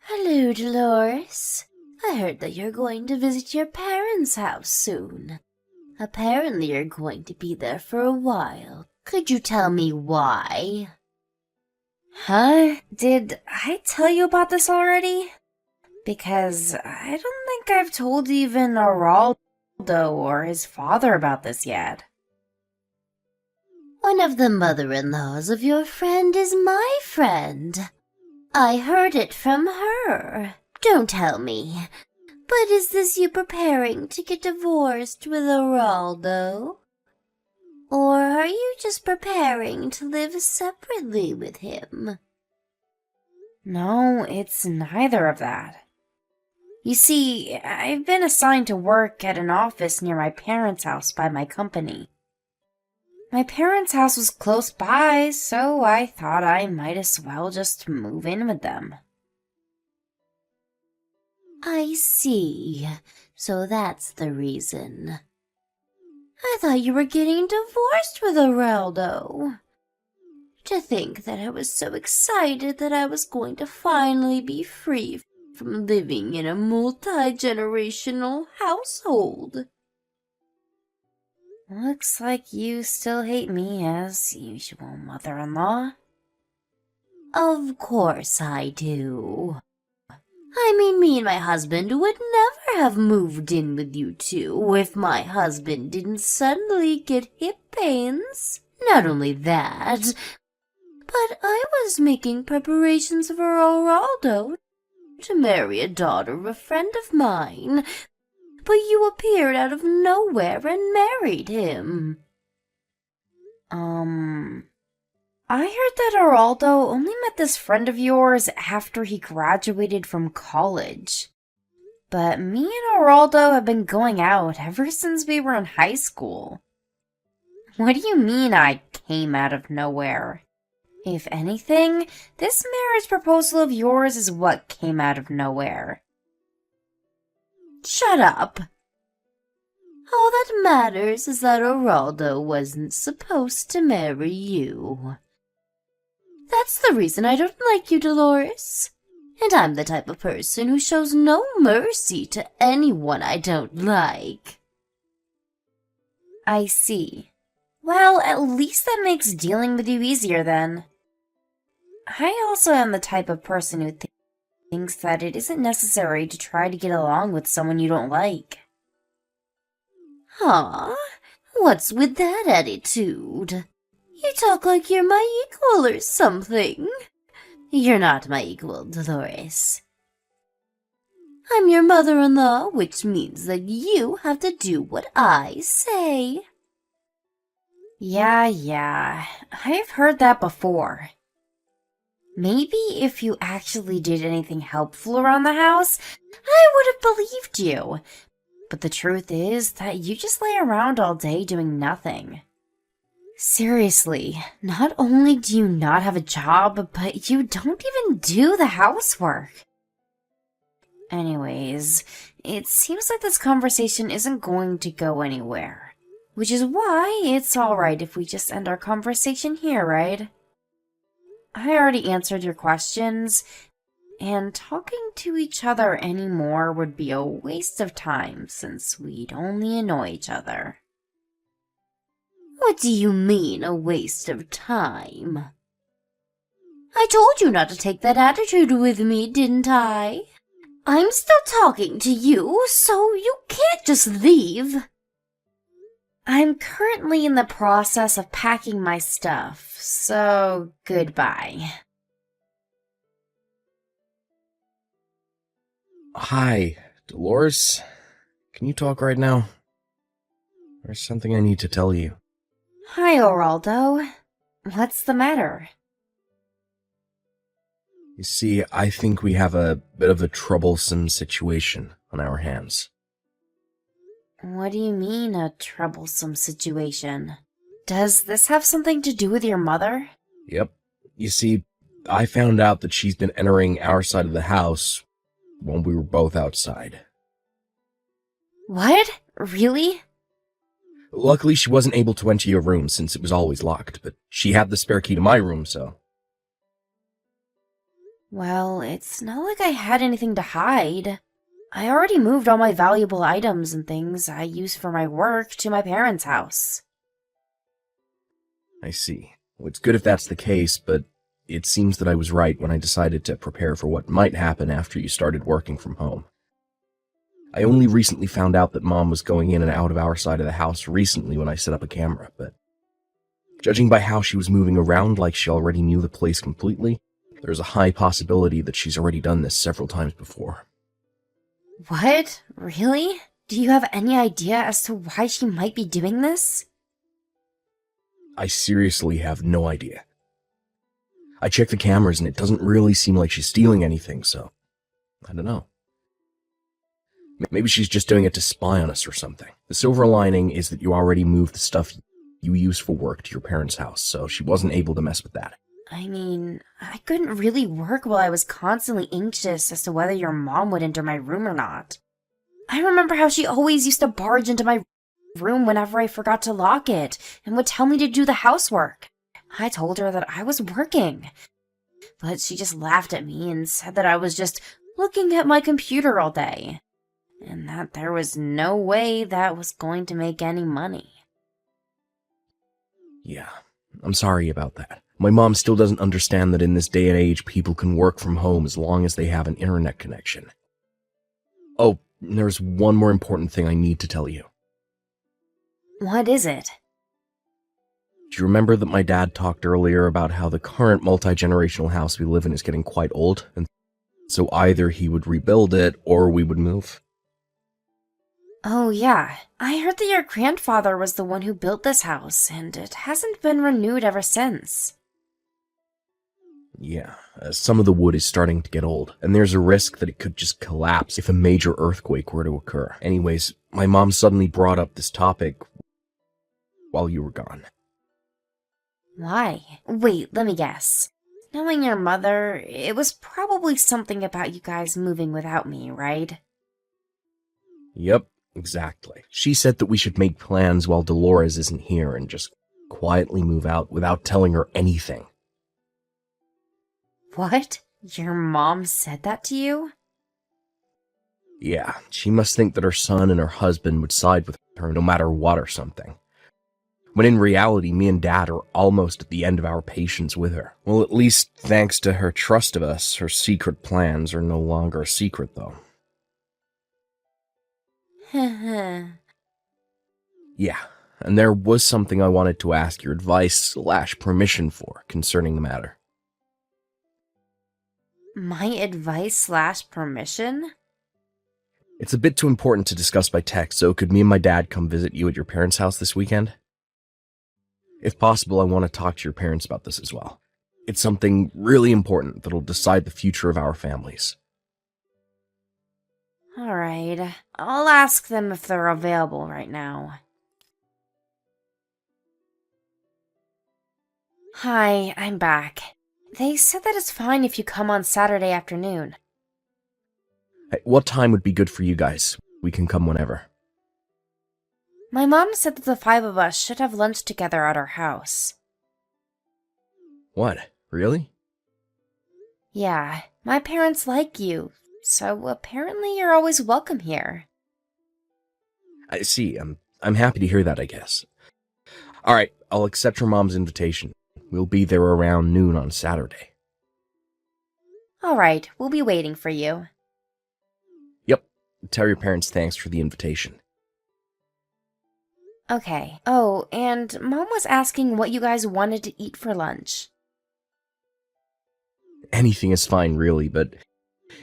Hello, Dolores. I heard that you're going to visit your parents' house soon. Apparently you're going to be there for a while. Could you tell me why? Huh? Did I tell you about this already? Because I don't think I've told even Araldo or his father about this yet. One of the mother-in-laws of your friend is my friend. I heard it from her. Don't tell me. But is this you preparing to get divorced with Araldo? Or are you just preparing to live separately with him? No, it's neither of that. You see, I've been assigned to work at an office near my parents' house by my company. My parents' house was close by, so I thought I might as well just move in with them. I see. So that's the reason. I thought you were getting divorced with Araldo. To think that I was so excited that I was going to finally be free from living in a multi-generational household. Looks like you still hate me as usual, mother-in-law. Of course I do. I mean, me and my husband would never have moved in with you two if my husband didn't suddenly get hip pains. Not only that, but I was making preparations for Araldo to marry a daughter of a friend of mine, but you appeared out of nowhere and married him. I heard that Araldo only met this friend of yours after he graduated from college. But me and Araldo have been going out ever since we were in high school. What do you mean I came out of nowhere? If anything, this marriage proposal of yours is what came out of nowhere. Shut up. All that matters is that Araldo wasn't supposed to marry you. That's the reason I don't like you, Dolores. And I'm the type of person who shows no mercy to anyone I don't like. I see. Well, at least that makes dealing with you easier then. I also am the type of person who thinks that it isn't necessary to try to get along with someone you don't like. Huh? What's with that attitude? You talk like you're my equal or something. You're not my equal, Dolores. I'm your mother-in-law, which means that you have to do what I say. Yeah, I've heard that before. Maybe if you actually did anything helpful around the house, I would have believed you. But the truth is that you just lay around all day doing nothing. Seriously, not only do you not have a job, but you don't even do the housework. Anyways, it seems like this conversation isn't going to go anywhere. Which is why it's alright if we just end our conversation here, right? I already answered your questions, and talking to each other anymore would be a waste of time since we'd only annoy each other. What do you mean, a waste of time? I told you not to take that attitude with me, didn't I? I'm still talking to you, so you can't just leave. I'm currently in the process of packing my stuff, so goodbye. Hi, Dolores. Can you talk right now? There's something I need to tell you. Hi, Araldo. What's the matter? You see, I think we have a bit of a troublesome situation on our hands. What do you mean, a troublesome situation? Does this have something to do with your mother? Yep. You see, I found out that she's been entering our side of the house when we were both outside. What? Really? Luckily, she wasn't able to enter your room since it was always locked, but she had the spare key to my room, so... Well, it's not like I had anything to hide. I already moved all my valuable items and things I use for my work to my parents' house. I see. Well, it's good if that's the case, but it seems that I was right when I decided to prepare for what might happen after you started working from home. I only recently found out that Mom was going in and out of our side of the house recently when I set up a camera, but judging by how she was moving around like she already knew the place completely, there's a high possibility that she's already done this several times before. What? Really? Do you have any idea as to why she might be doing this? I seriously have no idea. I checked the cameras and it doesn't really seem like she's stealing anything, so I don't know. Maybe she's just doing it to spy on us or something. The silver lining is that you already moved the stuff you use for work to your parents' house, so she wasn't able to mess with that. I mean, I couldn't really work while I was constantly anxious as to whether your mom would enter my room or not. I remember how she always used to barge into my room whenever I forgot to lock it and would tell me to do the housework. I told her that I was working, but she just laughed at me and said that I was just looking at my computer all day, and that there was no way that was going to make any money. Yeah, I'm sorry about that. My mom still doesn't understand that in this day and age, people can work from home as long as they have an internet connection. Oh, there's one more important thing I need to tell you. What is it? Do you remember that my dad talked earlier about how the current multi-generational house we live in is getting quite old, and so either he would rebuild it or we would move? Oh yeah, I heard that your grandfather was the one who built this house, and it hasn't been renewed ever since. Yeah, some of the wood is starting to get old, and there's a risk that it could just collapse if a major earthquake were to occur. Anyways, my mom suddenly brought up this topic while you were gone. Why? Wait, let me guess. Knowing your mother, it was probably something about you guys moving without me, right? Yep, exactly. She said that we should make plans while Dolores isn't here and just quietly move out without telling her anything. What? Your mom said that to you? Yeah, she must think that her son and her husband would side with her no matter what or something. When in reality, me and Dad are almost at the end of our patience with her. Well, at least thanks to her trust of us, her secret plans are no longer a secret, though. Yeah, and there was something I wanted to ask your advice/permission for concerning the matter. My advice/permission? It's a bit too important to discuss by text, so could me and my dad come visit you at your parents' house this weekend? If possible, I want to talk to your parents about this as well. It's something really important that'll decide the future of our families. Alright, I'll ask them if they're available right now. Hi, I'm back. They said that it's fine if you come on Saturday afternoon. Hey, what time would be good for you guys? We can come whenever. My mom said that the 5 of us should have lunch together at our house. What? Really? Yeah, my parents like you, so apparently you're always welcome here. I see. I'm happy to hear that, I guess. Alright, I'll accept your mom's invitation. We'll be there around noon on Saturday. Alright, we'll be waiting for you. Yep. Tell your parents thanks for the invitation. Okay. Oh, and Mom was asking what you guys wanted to eat for lunch. Anything is fine, really, but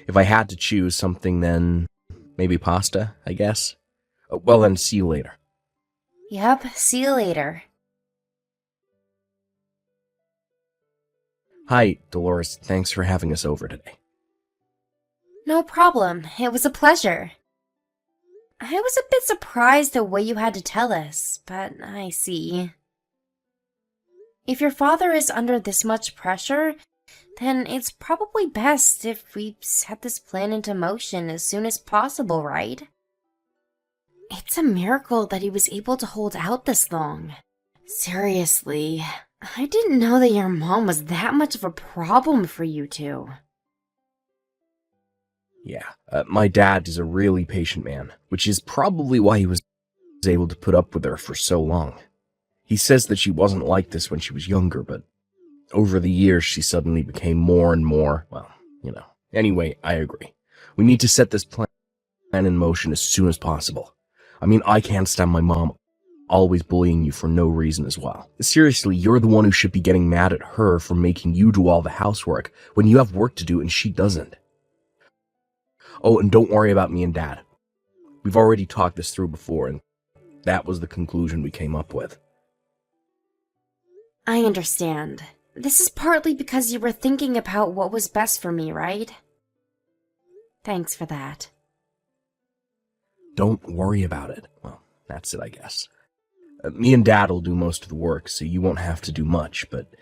if I had to choose something, then maybe pasta, I guess? Well, then, see you later. Yep, see you later. Hi, Dolores. Thanks for having us over today. No problem. It was a pleasure. I was a bit surprised the way you had to tell us, but I see. If your father is under this much pressure, then it's probably best if we set this plan into motion as soon as possible, right? It's a miracle that he was able to hold out this long. Seriously, I didn't know that your mom was that much of a problem for you two. My dad is a really patient man, which is probably why he was able to put up with her for so long. He says that she wasn't like this when she was younger, but over the years she suddenly became more and more, well, you know. Anyway, I agree. We need to set this plan in motion as soon as possible. I mean, I can't stand my mom always bullying you for no reason as well. Seriously, you're the one who should be getting mad at her for making you do all the housework when you have work to do and she doesn't. Oh, and don't worry about me and Dad. We've already talked this through before, and that was the conclusion we came up with. I understand. This is partly because you were thinking about what was best for me, right? Thanks for that. Don't worry about it. Well, that's it, I guess. Me and Dad will do most of the work, so you won't have to do much, but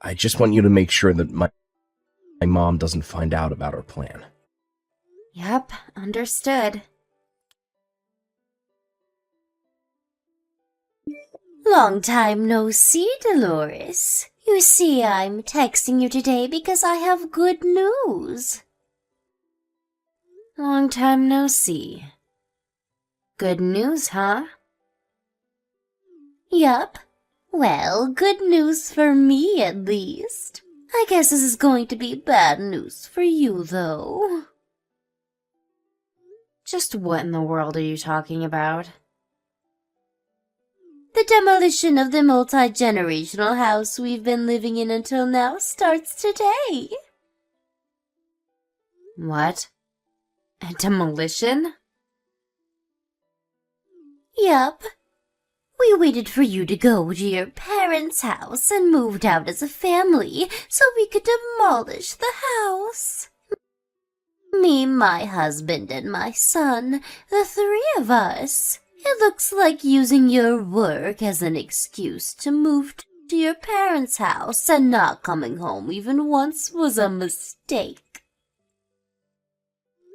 I just want you to make sure that my mom doesn't find out about our plan. Yep, understood. Long time no see, Dolores. You see, I'm texting you today because I have good news. Long time no see. Good news, huh? Yup. Well, good news for me, at least. I guess this is going to be bad news for you, though. Just what in the world are you talking about? The demolition of the multi-generational house we've been living in until now starts today. What? A demolition? Yup. We waited for you to go to your parents' house and moved out as a family so we could demolish the house. Me, my husband, and my son, the three of us. It looks like using your work as an excuse to move to your parents' house and not coming home even once was a mistake.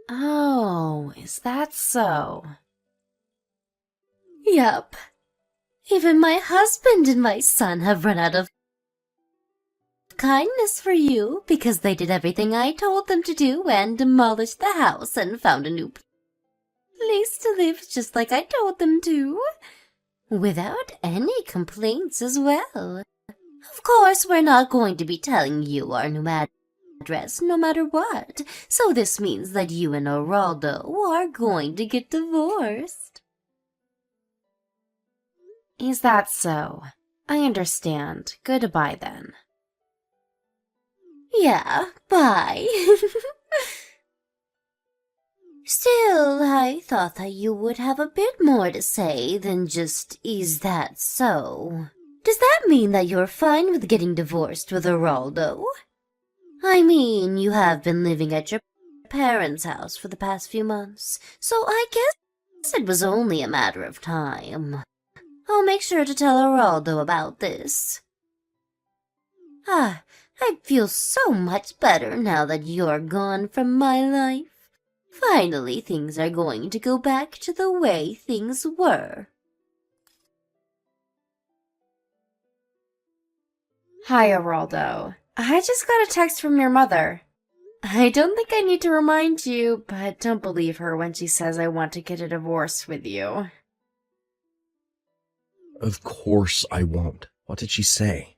Oh, is that so? Yup. Even my husband and my son have run out of kindness for you because they did everything I told them to do and demolished the house and found a new place to live just like I told them to, without any complaints as well. Of course, we're not going to be telling you our new address no matter what, so this means that you and Geraldo are going to get divorced. Is that so? I understand. Goodbye then. Yeah, bye. Still, I thought that you would have a bit more to say than just, is that so? Does that mean that you're fine with getting divorced with Geraldo? I mean, you have been living at your parents' house for the past few months, so I guess it was only a matter of time. I'll make sure to tell Geraldo about this. I feel so much better now that you're gone from my life. Finally, things are going to go back to the way things were. Hi, Geraldo. I just got a text from your mother. I don't think I need to remind you, but don't believe her when she says I want to get a divorce with you. Of course I won't. What did she say?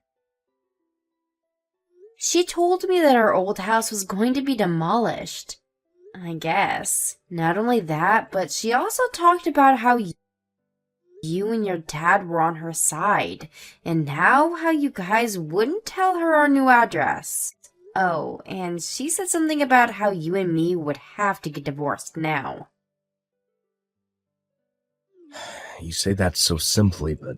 She told me that our old house was going to be demolished. I guess. Not only that, but she also talked about how you and your dad were on her side, and now how you guys wouldn't tell her our new address. Oh, and she said something about how you and me would have to get divorced now. You say that so simply, but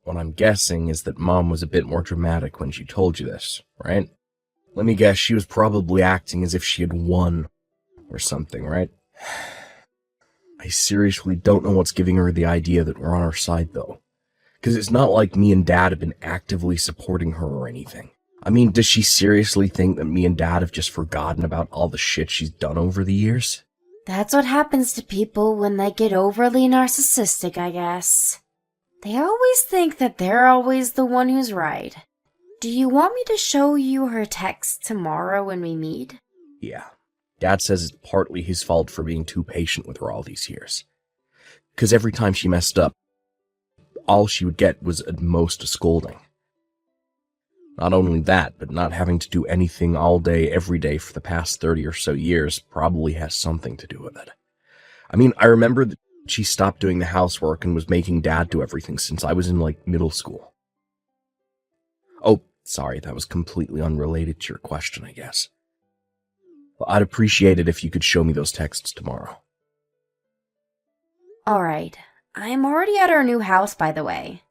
what I'm guessing is that Mom was a bit more dramatic when she told you this, right? Let me guess, she was probably acting as if she had won or something, right? I seriously don't know what's giving her the idea that we're on her side, though. Because it's not like me and Dad have been actively supporting her or anything. I mean, does she seriously think that me and Dad have just forgotten about all the shit she's done over the years? That's what happens to people when they get overly narcissistic, I guess. They always think that they're always the one who's right. Do you want me to show you her text tomorrow when we meet? Yeah, Dad says it's partly his fault for being too patient with her all these years. 'Cause every time she messed up, all she would get was at most a scolding. Not only that, but not having to do anything all day, every day for the past 30 or so years probably has something to do with it. I mean, I remember that she stopped doing the housework and was making Dad do everything since I was in, middle school. Oh, sorry, that was completely unrelated to your question, I guess. Well, I'd appreciate it if you could show me those texts tomorrow. Alright, I'm already at our new house, by the way.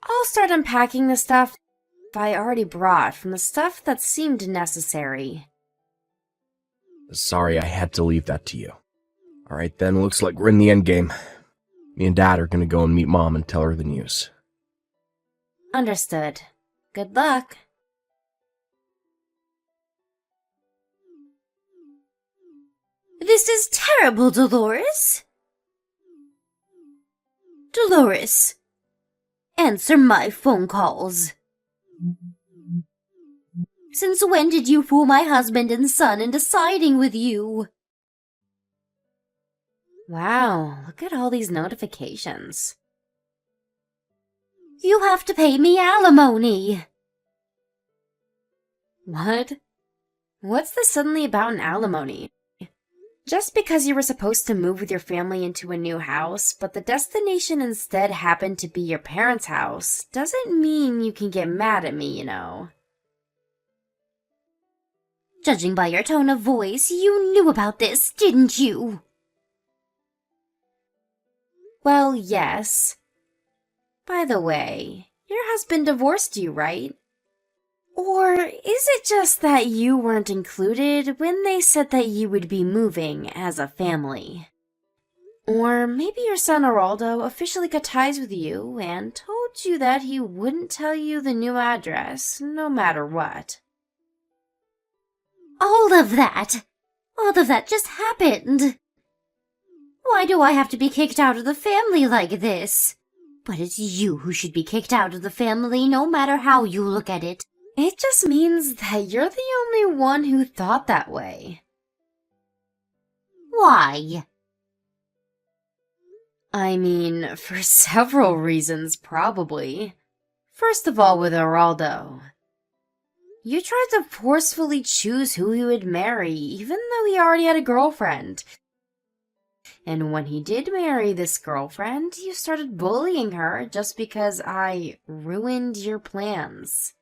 I'll start unpacking the stuff I already brought from the stuff that seemed necessary. Sorry, I had to leave that to you. Alright then, looks like we're in the endgame. Me and Dad are gonna go and meet Mom and tell her the news. Understood. Good luck. This is terrible, Dolores. Dolores, answer my phone calls. Since when did you fool my husband and son into siding with you? Wow, look at all these notifications. You have to pay me alimony. What? What's this suddenly about an alimony? Just because you were supposed to move with your family into a new house, but the destination instead happened to be your parents' house, doesn't mean you can get mad at me, you know. Judging by your tone of voice, you knew about this, didn't you? Well, yes. By the way, your husband divorced you, right? Or is it just that you weren't included when they said that you would be moving as a family? Or maybe your son Araldo officially cut ties with you and told you that he wouldn't tell you the new address, no matter what. All of that just happened. Why do I have to be kicked out of the family like this? But it's you who should be kicked out of the family, no matter how you look at it. It just means that you're the only one who thought that way. Why? I mean, for several reasons, probably. First of all, with Araldo. You tried to forcefully choose who he would marry, even though he already had a girlfriend. And when he did marry this girlfriend, you started bullying her just because I ruined your plans.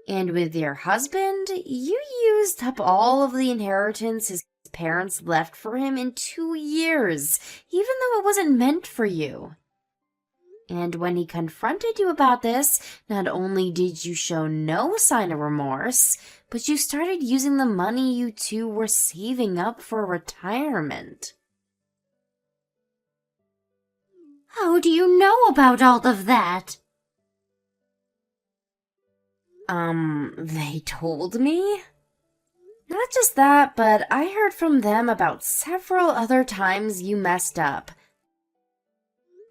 And with your husband, you used up all of the inheritance his parents left for him in 2 years, even though it wasn't meant for you. And when he confronted you about this, not only did you show no sign of remorse, but you started using the money you two were saving up for retirement. How do you know about all of that? They told me? Not just that, but I heard from them about several other times you messed up.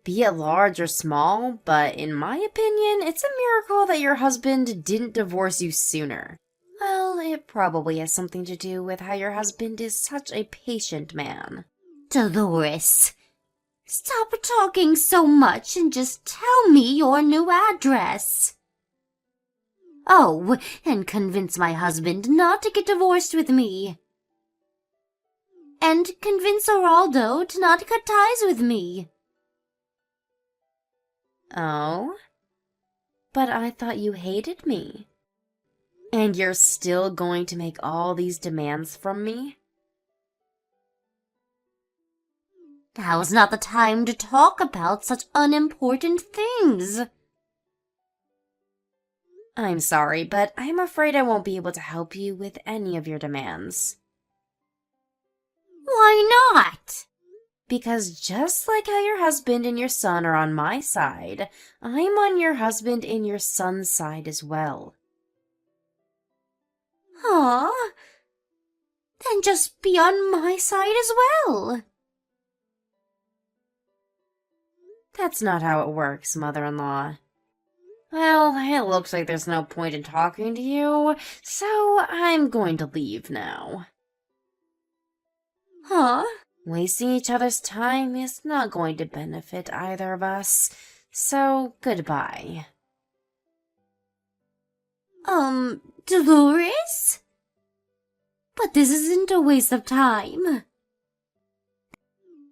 Be it large or small, but in my opinion, it's a miracle that your husband didn't divorce you sooner. Well, it probably has something to do with how your husband is such a patient man. Dolores, stop talking so much and just tell me your new address. Oh, and convince my husband not to get divorced with me. And convince Araldo to not cut ties with me. Oh? But I thought you hated me. And you're still going to make all these demands from me? Now's not the time to talk about such unimportant things. I'm sorry, but I'm afraid I won't be able to help you with any of your demands. Why not? Because just like how your husband and your son are on my side, I'm on your husband and your son's side as well. Huh? Then just be on my side as well. That's not how it works, mother-in-law. Well, it looks like there's no point in talking to you, so I'm going to leave now. Huh? Wasting each other's time is not going to benefit either of us, so goodbye. Dolores? But this isn't a waste of time.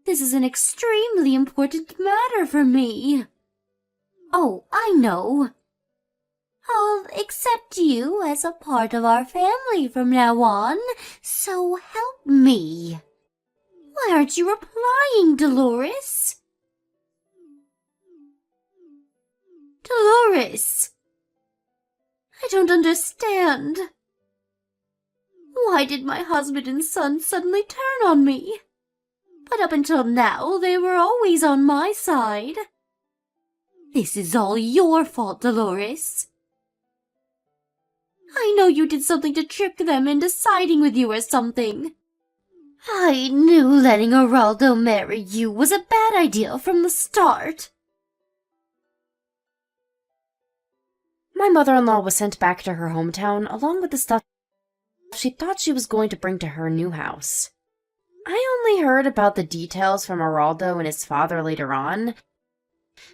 This is an extremely important matter for me. Oh, I know. I'll accept you as a part of our family from now on, so help me. Why aren't you replying, Dolores? Dolores! I don't understand. Why did my husband and son suddenly turn on me? But up until now, they were always on my side. This is all your fault, Dolores. I know you did something to trick them into siding with you or something. I knew letting Geraldo marry you was a bad idea from the start. My mother-in-law was sent back to her hometown along with the stuff she thought she was going to bring to her new house. I only heard about the details from Geraldo and his father later on,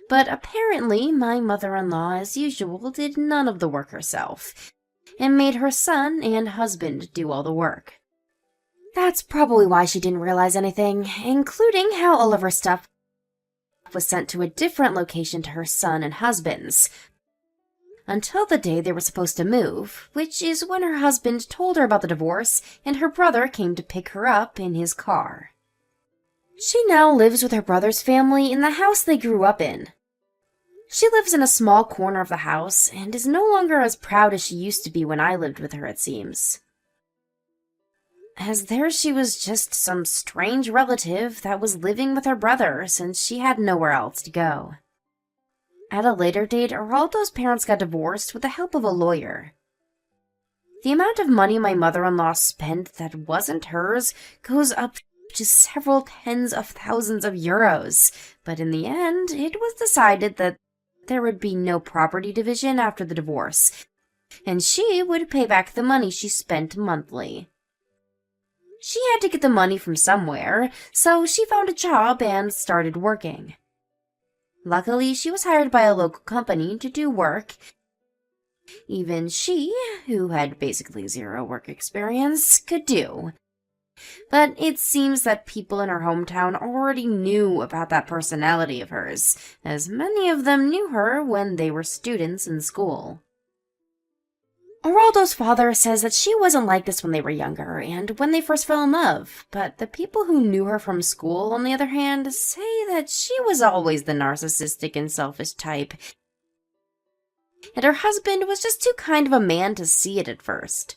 but apparently my mother-in-law, as usual, did none of the work herself, and made her son and husband do all the work. That's probably why she didn't realize anything, including how all of her stuff was sent to a different location to her son and husband's, until the day they were supposed to move, which is when her husband told her about the divorce and her brother came to pick her up in his car. She now lives with her brother's family in the house they grew up in. She lives in a small corner of the house and is no longer as proud as she used to be when I lived with her, it seems. As there she was just some strange relative that was living with her brother since she had nowhere else to go. At a later date, Geraldo's parents got divorced with the help of a lawyer. The amount of money my mother-in-law spent that wasn't hers goes up to several tens of thousands of euros, but in the end, it was decided that there would be no property division after the divorce, and she would pay back the money she spent monthly. She had to get the money from somewhere, so she found a job and started working. Luckily, she was hired by a local company to do work. Even she, who had basically zero work experience, could do. But it seems that people in her hometown already knew about that personality of hers, as many of them knew her when they were students in school. Geraldo's father says that she wasn't like this when they were younger and when they first fell in love, but the people who knew her from school, on the other hand, say that she was always the narcissistic and selfish type, and her husband was just too kind of a man to see it at first.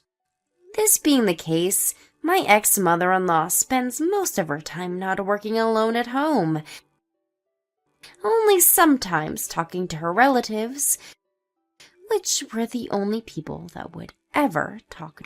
This being the case, my ex-mother-in-law spends most of her time not working alone at home, only sometimes talking to her relatives, which were the only people that would ever talk to